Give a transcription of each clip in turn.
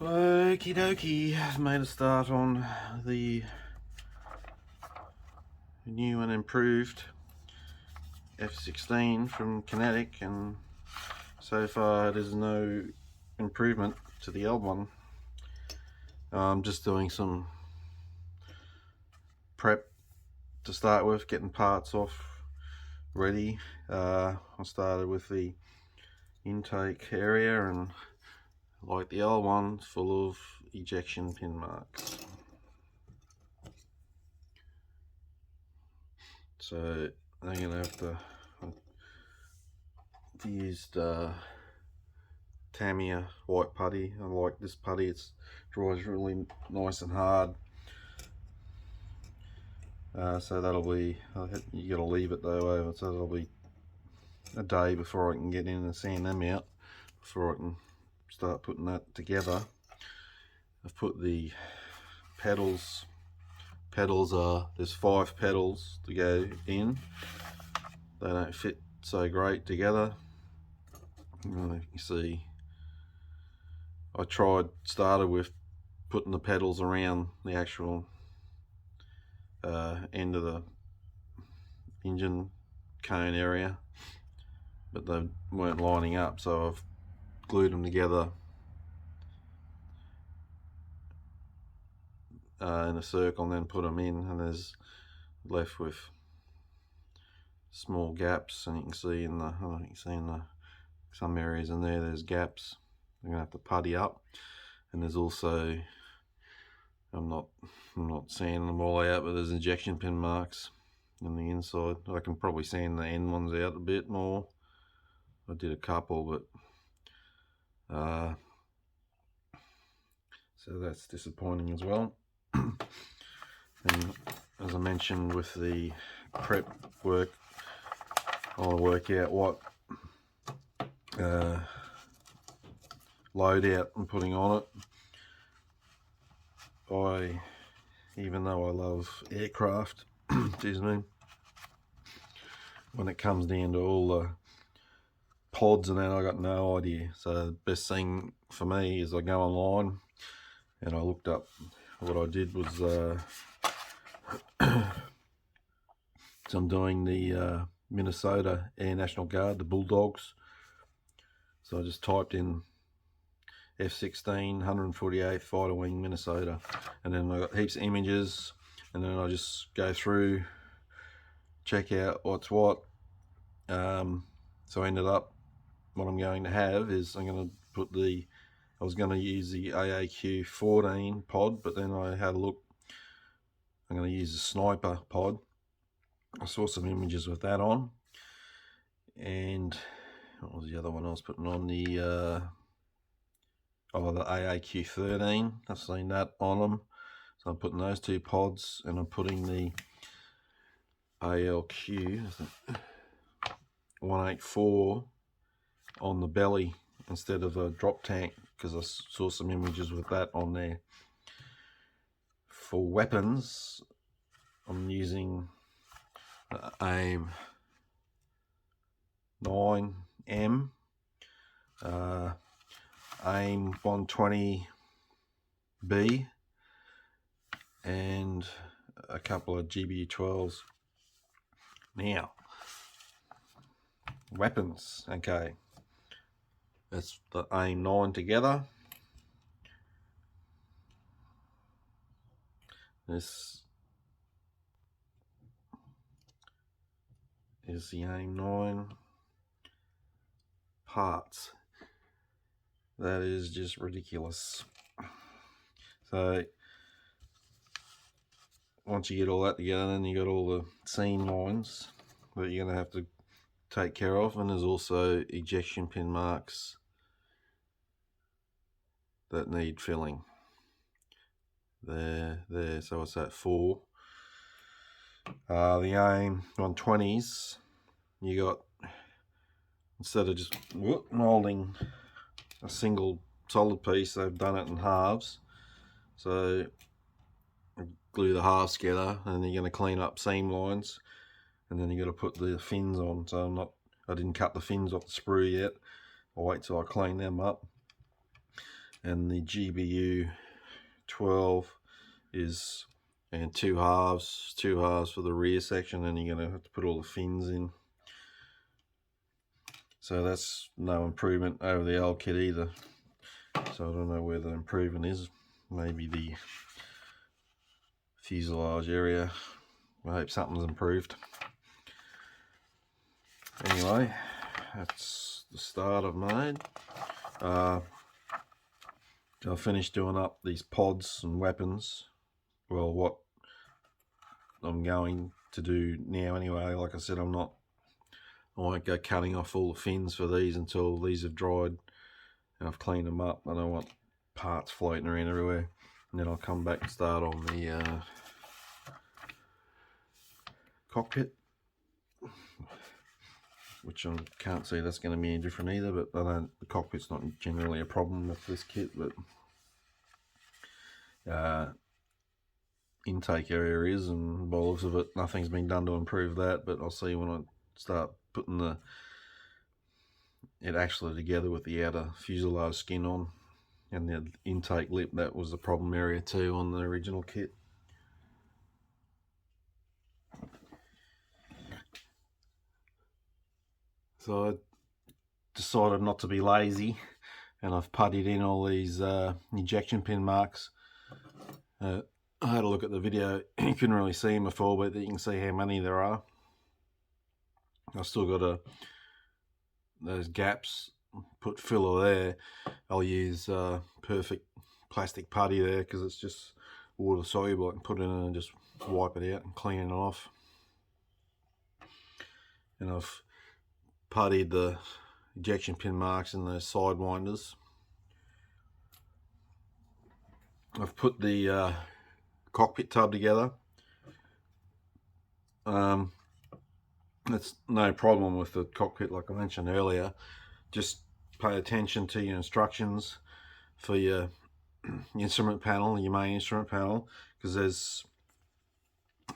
Okie dokie, I've made a start on the new and improved F16 from Kinetic, and so far there's no improvement to the old one. I'm just doing some prep to start with, getting parts off ready. I started with the intake area, and like the old one, full of ejection pin marks. So I'm gonna have to used Tamiya white putty. I like this putty, it dries really nice and hard. So that'll be, you gotta leave it though over, so that'll be a day before I can get in and sand them out, before I can start putting that together. I've put the pedals are, there's 5 pedals to go in. They don't fit so great together. You can see I started with putting the pedals around the actual end of the engine cone area, but they weren't lining up, so I've glued them together in a circle and then put them in, and there's left with small gaps, and you can see in the, some areas in there, there's gaps. I'm gonna have to putty up, and there's also, I'm not sanding them all out, but there's injection pin marks on the inside. I can probably sand the end ones out a bit more. I did a couple, but so that's disappointing as well. And as I mentioned with the prep work, I want to work out what loadout I'm putting on it. Even though I love aircraft, excuse me, when it comes down to all the pods and that, I got no idea. So the best thing for me is I go online and I looked up. What I did was so I'm doing the Minnesota Air National Guard, the Bulldogs. So I just typed in F16 148th Fighter Wing Minnesota, and then I got heaps of images, and then I just go through, check out what's what. So I ended up, what I'm going to have is, I'm going to put I was going to use the AAQ 14 pod, but then I had a look, I'm going to use the Sniper pod. I saw some images with that on, and what was the other one I was putting on? The the AAQ 13. I've seen that on them, so I'm putting those 2 pods, and I'm putting the ALQ 184 on the belly instead of a drop tank, because I saw some images with that on there. For weapons, I'm using AIM 9M, AIM 120B, and a couple of GBU12s. Now, weapons, okay, that's the AIM 9 together. This is the AIM 9 parts. That is just ridiculous. So once you get all that together, then you got all the seam lines that you're going to have to take care of, and there's also ejection pin marks that need filling. There, so it's at 4. The AIM 120s, you got, instead of just molding a single solid piece, they've done it in halves. So glue the halves together, and then you're going to clean up seam lines, and then you got to put the fins on. So I didn't cut the fins off the sprue yet. I'll wait till I clean them up. and the GBU 12 is, and two halves for the rear section, and you're going to have to put all the fins in. So that's no improvement over the old kit either. So I don't know where the improvement is. Maybe the fuselage area. I hope something's improved. Anyway, that's the start I've made. I finished doing up these pods and weapons. Well, what I'm going to do now anyway, like I said, I won't go cutting off all the fins for these until these have dried and I've cleaned them up. I don't want parts floating around everywhere. And then I'll come back and start on the cockpit, which I can't see that's going to be any different either, but the cockpit's not generally a problem with this kit, but intake area is, and by the looks of it, nothing's been done to improve that, but I'll see when I start putting it actually together with the outer fuselage skin on, and the intake lip, that was the problem area too on the original kit. So I decided not to be lazy, and I've puttied in all these injection pin marks. I had a look at the video. You couldn't really see them before, but you can see how many there are. I've still got those gaps, put filler there. I'll use perfect plastic putty there because it's just water soluble. I can put it in and just wipe it out and clean it off. And I've puttied the ejection pin marks in those side winders. I've put the cockpit tub together. That's no problem with the cockpit, like I mentioned earlier. Just pay attention to your instructions for your instrument panel, your main instrument panel, because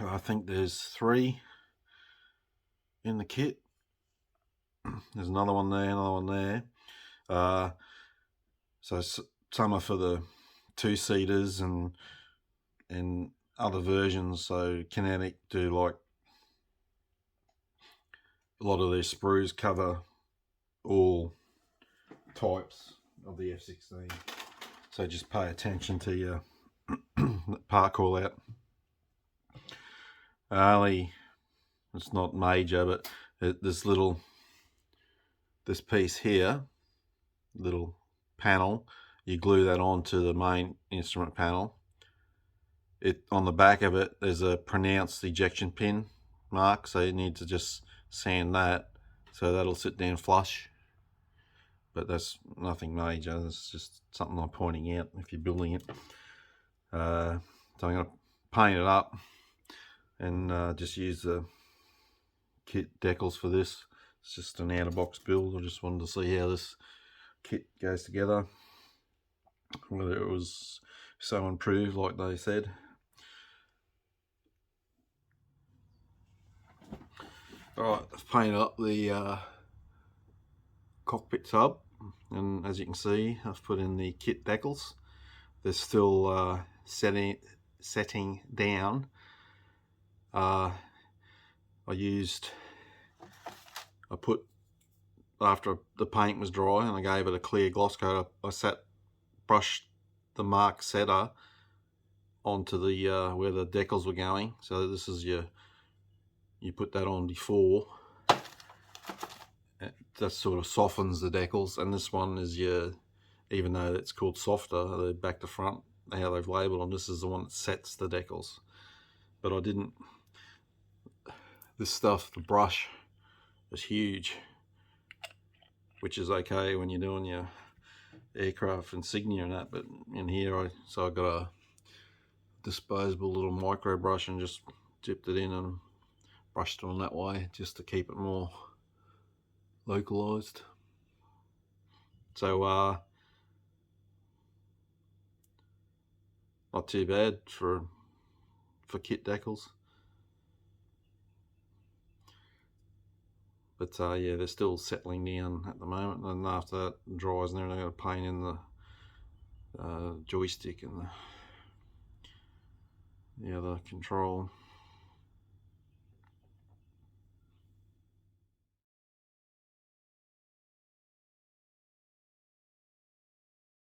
I think there's 3 in the kit. There's another one there, another one there. So some are for the 2-seaters and other versions. So Kinetic do, like, a lot of their sprues cover all types of the F-16. So just pay attention to your part call out. It's not major, but this piece here, little panel, you glue that onto the main instrument panel. On the back of it, there's a pronounced ejection pin mark, so you need to just sand that so that'll sit down flush. But that's nothing major. It's just something I'm pointing out if you're building it. So I'm going to paint it up and just use the kit decals for this. It's just an out of box build. I just wanted to see how this kit goes together, whether it was so improved like they said. Alright, I've painted up the cockpit tub, and as you can see, I've put in the kit decals. They're still setting down. After the paint was dry and I gave it a clear gloss coat, I brushed the mark setter onto the where the decals were going. So this is you put that on before. That sort of softens the decals, and this one is even though it's called softer, the back to front, how they've labelled them, this is the one that sets the decals. But this stuff, the brush is huge, which is okay when you're doing your aircraft insignia and that, but in here I got a disposable little micro brush and just dipped it in and brushed it on that way just to keep it more localized. So not too bad for kit decals. But yeah, they're still settling down at the moment, and after that dries and everything, I'm going to paint in joystick and the other control.